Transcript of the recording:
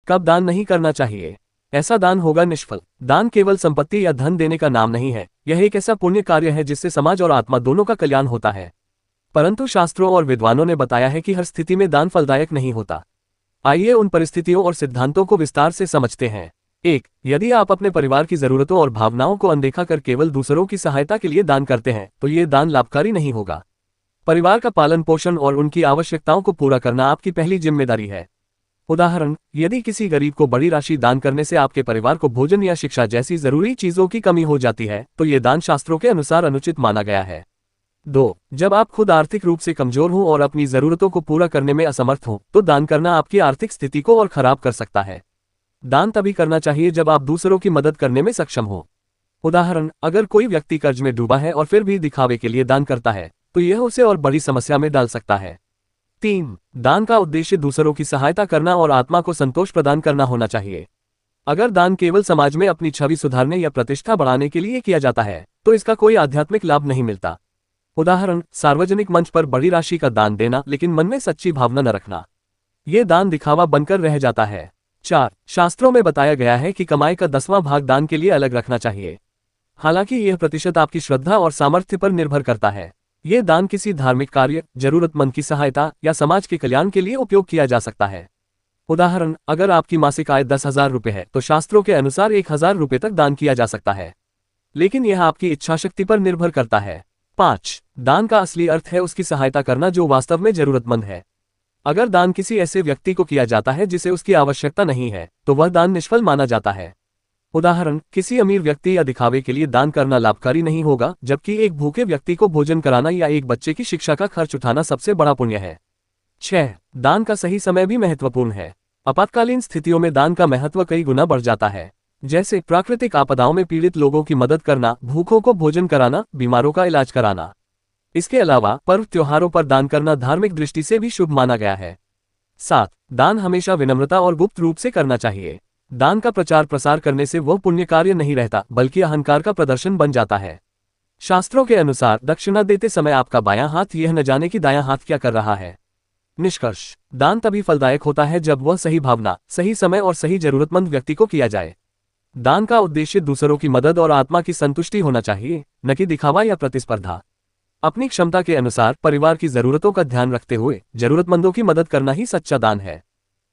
कब दान नहीं करना चाहिए? ऐसा दान होगा निष्फल। दान केवल संपत्ति या धन देने का नाम नहीं है, यह एक ऐसा पुण्य कार्य है जिससे समाज और आत्मा दोनों का कल्याण होता है। परंतु शास्त्रों और विद्वानों ने बताया है कि हर स्थिति में दान फलदायक नहीं होता। आइए उन परिस्थितियों और सिद्धांतों को विस्तार से समझते हैं। 1. यदि आप अपने परिवार की जरूरतों और भावनाओं को अनदेखा कर केवल दूसरों की सहायता के लिए दान करते हैं तो ये दान लाभकारी नहीं होगा। परिवार का पालन पोषण और उनकी आवश्यकताओं को पूरा करना आपकी पहली जिम्मेदारी है। उदाहरण, यदि किसी गरीब को बड़ी राशि दान करने से आपके परिवार को भोजन या शिक्षा जैसी जरूरी चीजों की कमी हो जाती है तो ये दान शास्त्रों के अनुसार अनुचित माना गया है। 2. जब आप खुद आर्थिक रूप से कमजोर हों और अपनी जरूरतों को पूरा करने में असमर्थ हों तो दान करना आपकी आर्थिक स्थिति को और खराब कर सकता है। दान तभी करना चाहिए जब आप दूसरों की मदद करने में सक्षम हो। उदाहरण, अगर कोई व्यक्ति कर्ज में डूबा है और फिर भी दिखावे के लिए दान करता है तो यह उसे और बड़ी समस्या में डाल सकता है। 3. दान का उद्देश्य दूसरों की सहायता करना और आत्मा को संतोष प्रदान करना होना चाहिए। अगर दान केवल समाज में अपनी छवि सुधारने या प्रतिष्ठा बढ़ाने के लिए किया जाता है तो इसका कोई आध्यात्मिक लाभ नहीं मिलता। उदाहरण, सार्वजनिक मंच पर बड़ी राशि का दान देना लेकिन मन में सच्ची भावना न रखना, यह दान दिखावा बनकर रह जाता है। 4. शास्त्रों में बताया गया है कि कमाई का 10वां भाग दान के लिए अलग रखना चाहिए। हालांकि यह प्रतिशत आपकी श्रद्धा और सामर्थ्य पर निर्भर करता है। यह दान किसी धार्मिक कार्य, जरूरतमंद की सहायता या समाज के कल्याण के लिए उपयोग किया जा सकता है। उदाहरण, अगर आपकी मासिक आय 10,000 रुपये है तो शास्त्रों के अनुसार 1,000 रुपये तक दान किया जा सकता है, लेकिन यह आपकी इच्छाशक्ति पर निर्भर करता है। 5. दान का असली अर्थ है उसकी सहायता करना जो वास्तव में जरूरतमंद है। अगर दान किसी ऐसे व्यक्ति को किया जाता है जिसे उसकी आवश्यकता नहीं है तो वह दान निष्फल माना जाता है। उदाहरण, किसी अमीर व्यक्ति या दिखावे के लिए दान करना लाभकारी नहीं होगा, जबकि एक भूखे व्यक्ति को भोजन कराना या एक बच्चे की शिक्षा का खर्च उठाना सबसे बड़ा पुण्य है। 6. दान का सही समय भी महत्वपूर्ण है। आपातकालीन स्थितियों में दान का महत्व कई गुना बढ़ जाता है, जैसे प्राकृतिक आपदाओं में पीड़ित लोगों की मदद करना, भूखों को भोजन कराना, बीमारों का इलाज कराना। इसके अलावा पर्व त्योहारों पर दान करना धार्मिक दृष्टि से भी शुभ माना गया है। 7. दान हमेशा विनम्रता और गुप्त रूप से करना चाहिए। दान का प्रचार प्रसार करने से वह पुण्य कार्य नहीं रहता बल्कि अहंकार का प्रदर्शन बन जाता है। शास्त्रों के अनुसार दक्षिणा देते समय आपका बायां हाथ यह न जाने कि दायां हाथ क्या कर रहा है। निष्कर्ष, दान तभी फलदायक होता है जब वह सही भावना, सही समय और सही जरूरतमंद व्यक्ति को किया जाए। दान का उद्देश्य दूसरों की मदद और आत्मा की संतुष्टि होना चाहिए, न कि दिखावा या प्रतिस्पर्धा। अपनी क्षमता के अनुसार परिवार की जरूरतों का ध्यान रखते हुए जरूरतमंदों की मदद करना ही सच्चा दान है।